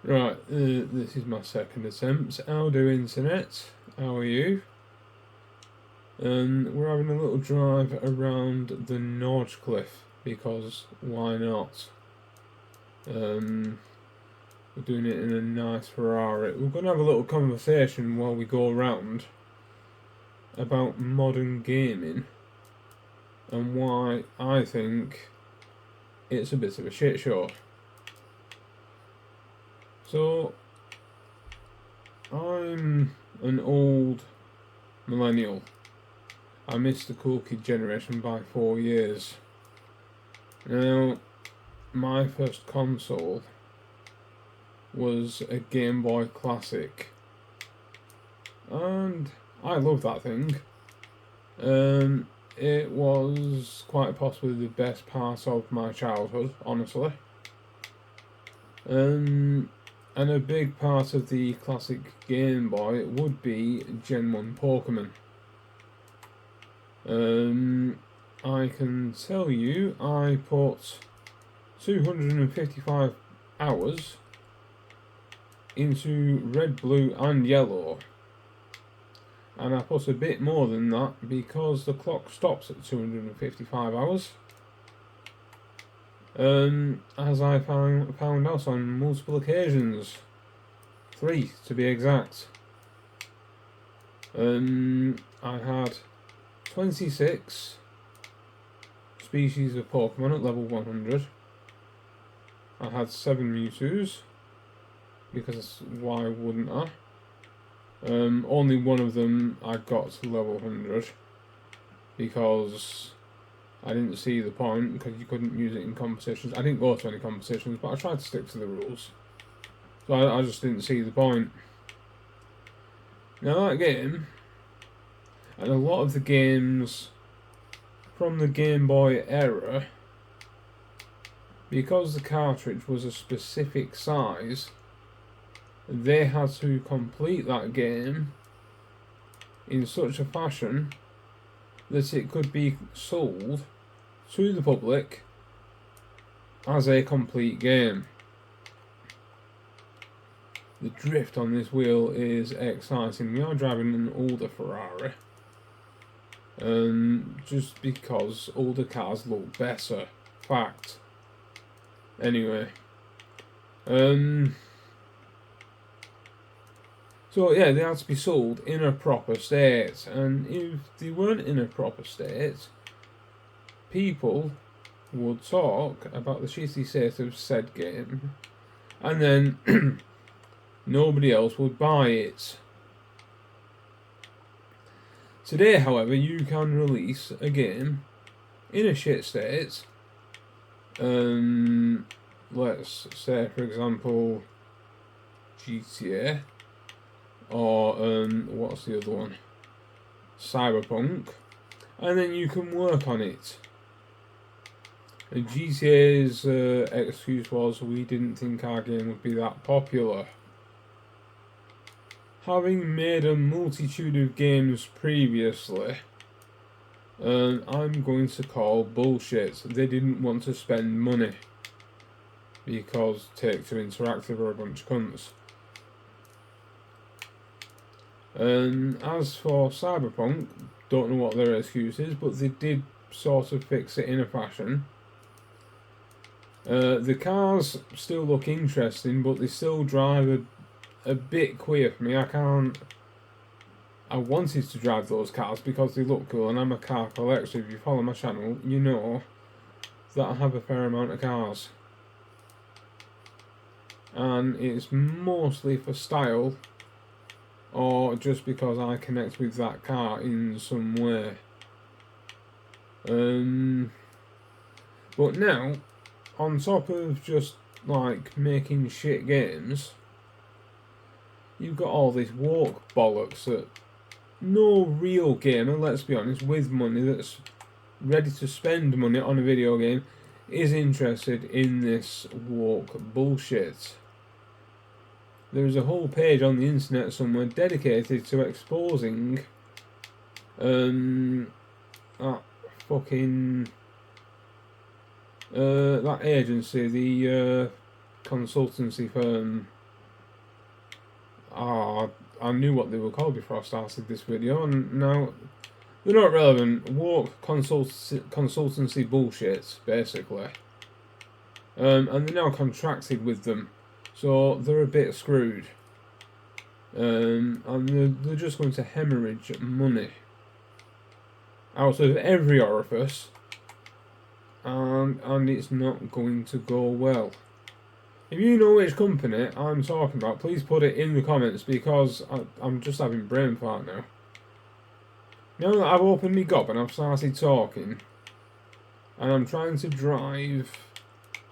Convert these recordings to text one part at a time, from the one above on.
Right, this is my second attempt. How do internet? How are you? We're having a little drive around the Norge Cliff because why not? We're doing it in a nice Ferrari. We're going to have a little conversation while we go around about modern gaming and why I think it's a bit of a shit show. So, I'm an old millennial. I missed the cool kid generation by 4 years. Now, my first console was a Game Boy Classic, and I love that thing. It was quite possibly the best part of my childhood, honestly. And a big part of the classic Game Boy would be Gen 1 Pokemon. I can tell you I put 255 hours into red, blue and yellow, and I put a bit more than that because the clock stops at 255 hours. As I found out on multiple occasions, 3 to be exact. I had 26 species of Pokemon at level 100. I had 7 Mewtwo's, because why wouldn't I? Only one of them I got to level 100, because I didn't see the point, because you couldn't use it in competitions. I didn't go to any competitions, but I tried to stick to the rules. So I just didn't see the point. Now that game, and a lot of the games from the Game Boy era, because the cartridge was a specific size, they had to complete that game in such a fashion that it could be sold to the public as a complete game. The drift on this wheel is exciting. We are driving an older Ferrari, just because older cars look better. Fact. Anyway, so yeah, they had to be sold in a proper state, and if they weren't in a proper state, people would talk about the shitty state of said game, and then nobody else would buy it. Today, however, you can release a game in a shit state. Let's say, for example, GTA, or what's the other one? Cyberpunk, and then you can work on it. And GTA's excuse was, we didn't think our game would be that popular. Having made a multitude of games previously, I'm going to call bullshit. They didn't want to spend money because Take-Two Interactive are a bunch of cunts. As for Cyberpunk, don't know what their excuse is, but they did sort of fix it in a fashion. The cars still look interesting, but they still drive a bit queer for me. I wanted to drive those cars because they look cool, and I'm a car collector. If you follow my channel, you know that I have a fair amount of cars. And it's mostly for style, or just because I connect with that car in some way. But now, on top of just like making shit games, you've got all this woke bollocks that no real gamer, let's be honest, with money that's ready to spend money on a video game is interested in this woke bullshit. There's a whole page on the internet somewhere dedicated to exposing that fucking that agency, the consultancy firm I knew what they were called before I started this video, and now they're not relevant. Walk consultancy bullshit, basically. And they're now contracted with them, so they're a bit screwed. And they're just going to hemorrhage money out of every orifice, and it's not going to go well. If you know which company I'm talking about, please put it in the comments, because I'm just having brain fart now. Now that I've opened my gob and I've started talking, and I'm trying to drive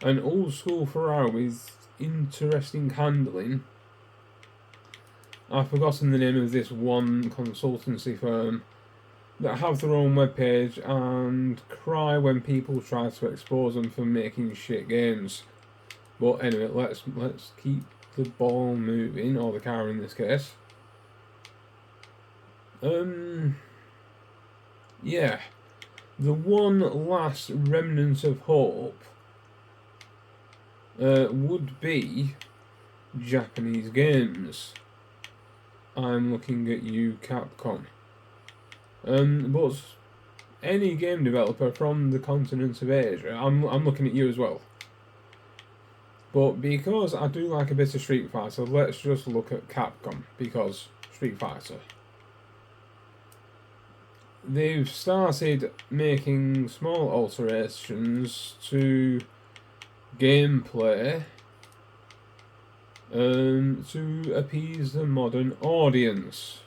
an old school Ferrari with interesting handling, I've forgotten the name of this one consultancy firm that have their own webpage and cry when people try to expose them for making shit games. But anyway, let's keep the ball moving, or the car in this case. Yeah, the one last remnant of hope would be Japanese games. I'm looking at you, Capcom. But any game developer from the continent of Asia, I'm looking at you as well. But because I do like a bit of Street Fighter, let's just look at Capcom, because Street Fighter. They've started making small alterations to gameplay to appease the modern audience.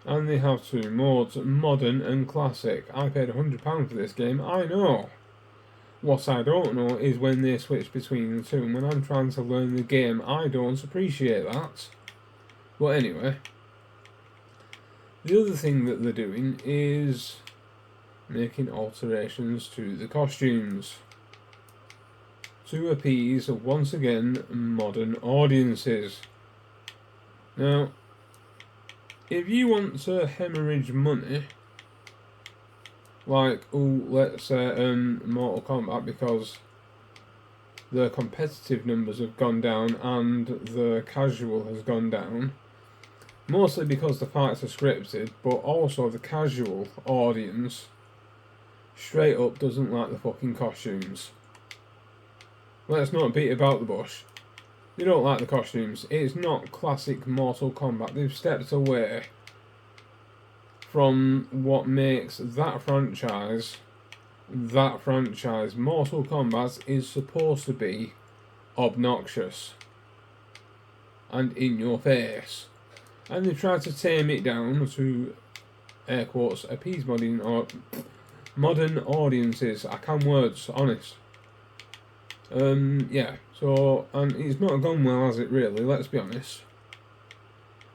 And they have two modes, modern and classic. I paid £100 for this game, I know. What I don't know is when they switch between the two, and when I'm trying to learn the game, I don't appreciate that. But anyway, the other thing that they're doing is making alterations to the costumes to appease, once again, modern audiences. Now, if you want to hemorrhage money, like, let's say Mortal Kombat, because the competitive numbers have gone down and the casual has gone down, mostly because the fights are scripted, but also the casual audience straight up doesn't like the fucking costumes. Let's not beat about the bush. They don't like the costumes. It's not classic Mortal Kombat. They've stepped away from what makes that franchise. Mortal Kombat is supposed to be obnoxious and in your face. And they tried to tame it down to, air quotes, appease modern audiences. I can words, honest. Yeah, so, and it's not gone well, has it really, let's be honest.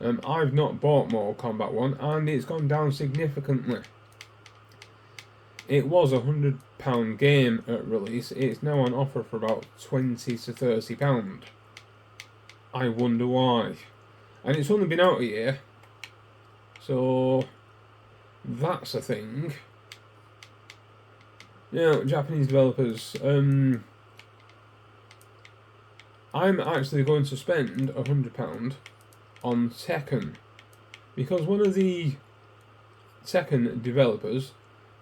I've not bought Mortal Kombat 1, and it's gone down significantly. It was £100 game at release, it's now on offer for about £20 to £30. I wonder why. And it's only been out a year, so that's a thing. Now, Japanese developers, I'm actually going to spend £100 on Tekken, because one of the Tekken developers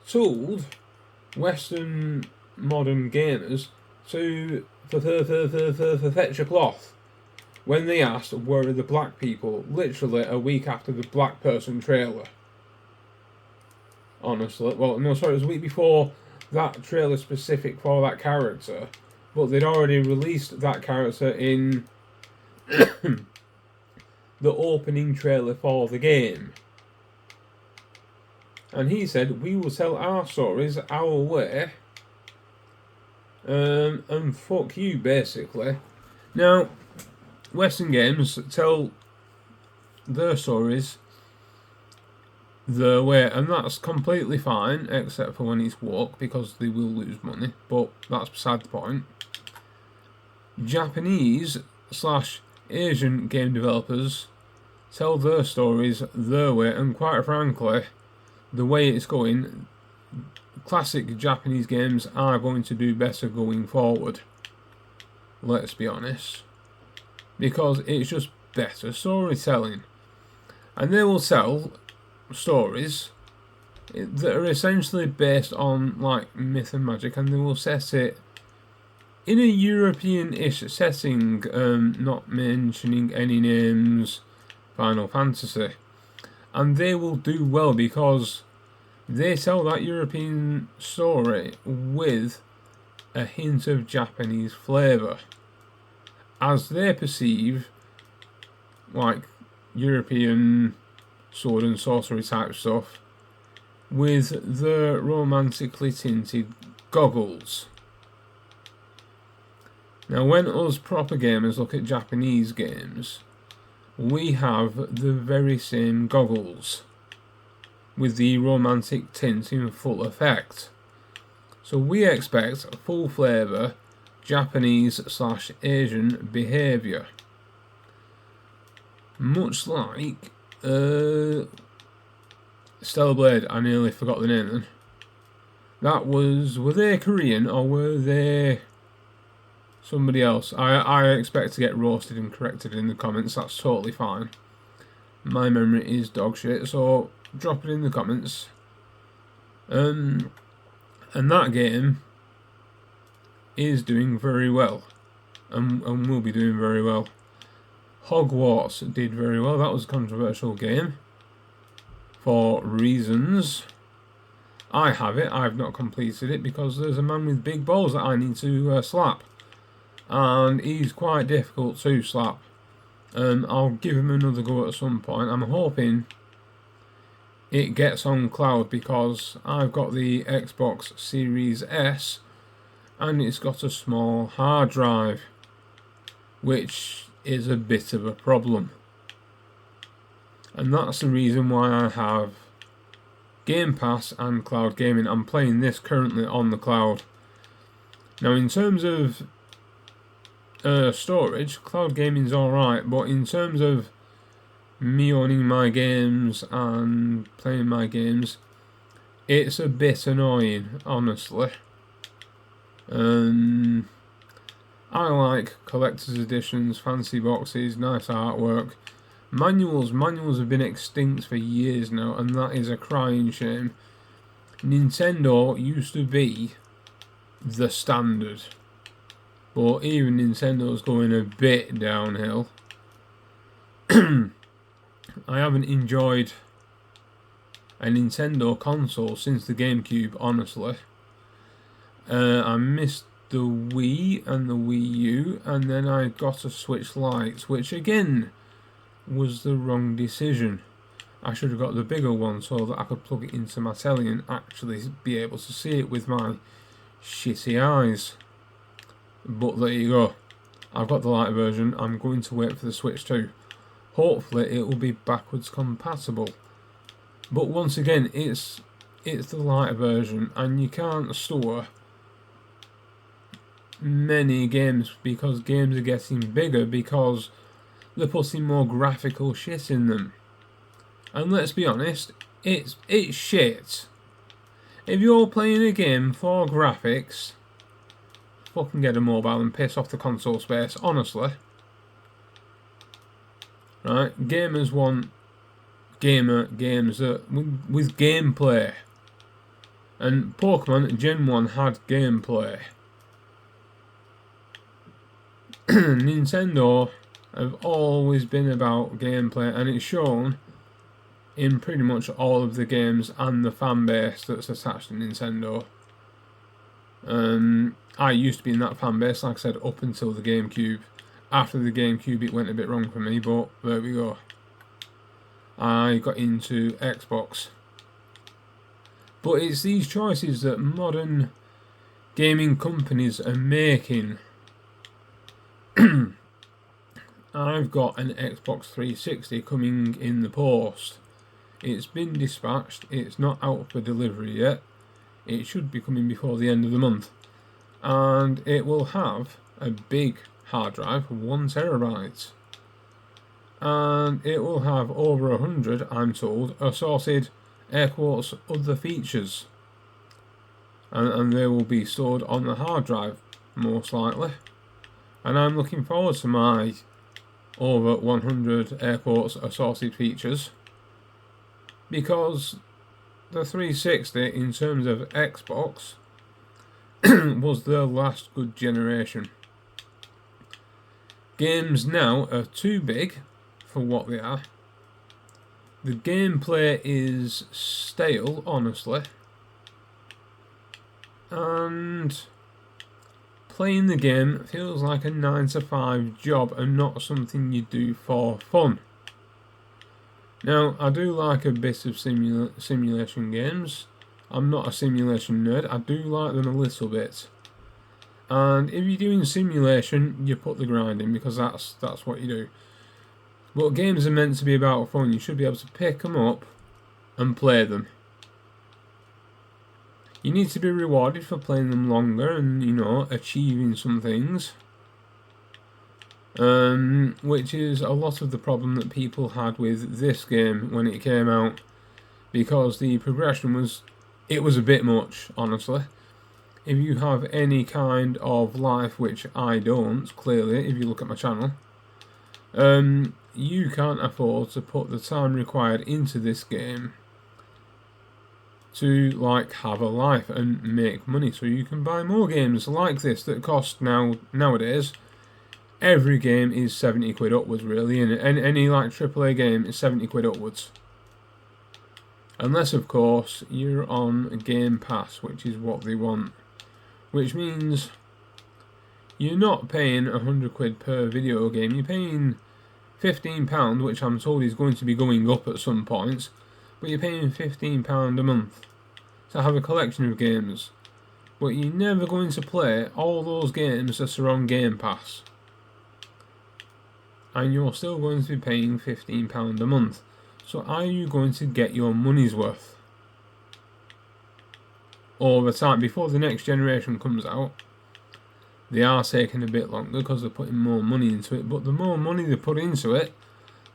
told Western modern gamers to fetch a cloth when they asked where are the black people, literally a week after the black person trailer. Honestly, well, no, sorry, it was a week before that trailer specific for that character, but they'd already released that character in the opening trailer for the game. And he said, we will tell our stories our way, and fuck you, basically. Now, Western games tell their stories their way, and that's completely fine, except for when it's woke, because they will lose money, but that's beside the point. Japanese/Asian game developers tell their stories their way, and quite frankly, the way it's going, classic Japanese games are going to do better going forward. Let's be honest. because it's just better storytelling. And they will sell stories that are essentially based on like myth and magic, and they will set it in a European-ish setting, not mentioning any names, Final Fantasy. And they will do well because they tell that European story with a hint of Japanese flavour, as they perceive like European sword and sorcery type stuff with the romantically tinted goggles. Now, when us proper gamers look at Japanese games, we have the very same goggles with the romantic tint in full effect. So we expect full flavour Japanese/Asian behaviour. Much like Stellar Blade, I nearly forgot the name then. Were they Korean or were they somebody else? I expect to get roasted and corrected in the comments, that's totally fine. My memory is dog shit, so drop it in the comments. And that game is doing very well, and will be doing very well. Hogwarts did very well. That was a controversial game for reasons. I have it. I've not completed it because there's a man with big balls that I need to slap, and he's quite difficult to slap. I'll give him another go at some point. I'm hoping it gets on cloud because I've got the Xbox Series S and it's got a small hard drive, which is a bit of a problem. And that's the reason why I have Game Pass and cloud gaming. I'm playing this currently on the cloud. Now, in terms of storage, cloud gaming's alright, but in terms of me owning my games and playing my games, it's a bit annoying, honestly. I like collector's editions, fancy boxes, nice artwork. Manuals have been extinct for years now, and that is a crying shame. Nintendo used to be the standard, but even Nintendo's going a bit downhill. I haven't enjoyed a Nintendo console since the GameCube, honestly. I missed the Wii and the Wii U, and then I got a Switch Lite, which again was the wrong decision. I should have got the bigger one so that I could plug it into my telly and actually be able to see it with my shitty eyes. But there you go. I've got the lighter version. I'm going to wait for the Switch 2. Hopefully it will be backwards compatible. But once again, it's the lighter version, and you can't store many games because games are getting bigger because they're putting more graphical shit in them. And let's be honest, it's shit. If you're playing a game for graphics, fucking get a mobile and piss off the console space, honestly. Right? Gamers want games with gameplay. And Pokemon Gen 1 had gameplay. Nintendo have always been about gameplay, and it's shown in pretty much all of the games and the fan base that's attached to Nintendo. I used to be in that fan base, like I said, up until the GameCube. After the GameCube it went a bit wrong for me, but there we go. I got into Xbox. But it's these choices that modern gaming companies are making. I've got an Xbox 360 coming in the post. It's been dispatched, it's not out for delivery yet. It should be coming before the end of the month. And it will have a big hard drive, 1 terabyte. And it will have over 100, I'm told, assorted, air quotes, other features. And they will be stored on the hard drive, most likely. And I'm looking forward to my over 100 air quotes assorted features, because the 360 in terms of Xbox was the last good generation. Games now are too big for what they are. The gameplay is stale, honestly, and playing the game feels like a 9 to 5 job and not something you do for fun. Now, I do like a bit of simulation games. I'm not a simulation nerd, I do like them a little bit. And if you're doing simulation, you put the grind in, because that's what you do. But games are meant to be about fun. You should be able to pick them up and play them. You need to be rewarded for playing them longer and, you know, achieving some things. Which is a lot of the problem that people had with this game when it came out. Because the progression was a bit much, honestly. If you have any kind of life, which I don't, clearly, if you look at my channel, you can't afford to put the time required into this game to, like, have a life and make money, so you can buy more games like this that cost nowadays. Every game is 70 quid upwards, really, and any like AAA game is 70 quid upwards. Unless, of course, you're on Game Pass, which is what they want. Which means you're not paying 100 quid per video game, you're paying £15, which I'm told is going to be going up at some point, but you're paying £15 a month to have a collection of games. But you're never going to play all those games that are on Game Pass. And you're still going to be paying £15 a month. So are you going to get your money's worth? Over time, before the next generation comes out, they are taking a bit longer because they're putting more money into it, but the more money they put into it,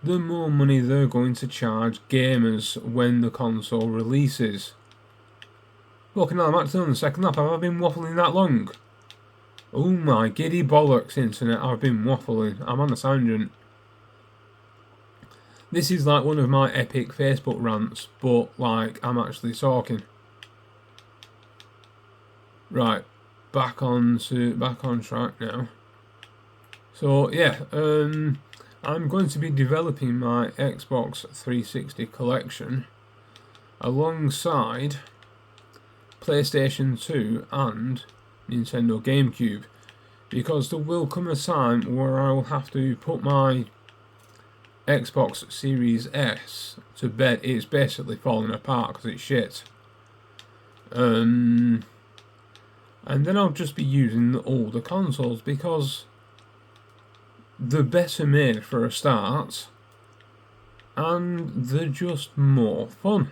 the more money they're going to charge gamers when the console releases. Look, now I'm actually on the second lap. Have I been waffling that long? Oh my giddy bollocks, internet, I've been waffling. I'm on a tangent. This is like one of my epic Facebook rants, but like I'm actually talking. Right, back on track now. So yeah, I'm going to be developing my Xbox 360 collection alongside PlayStation 2 and Nintendo GameCube, because there will come a time where I will have to put my Xbox Series S to bed. It's basically falling apart because it's shit. And then I'll just be using the older consoles because they're better made for a start and they're just more fun.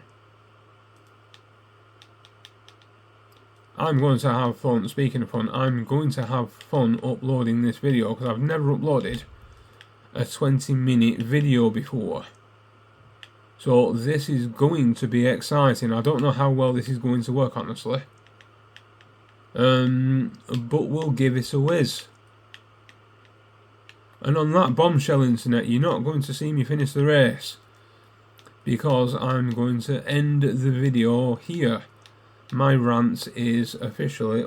I'm going to have fun, speaking of fun, I'm going to have fun uploading this video because I've never uploaded a 20-minute video before. So this is going to be exciting. I don't know how well this is going to work, honestly. But we'll give it a whiz. And on that bombshell, internet, you're not going to see me finish the race, because I'm going to end the video here. My rant is officially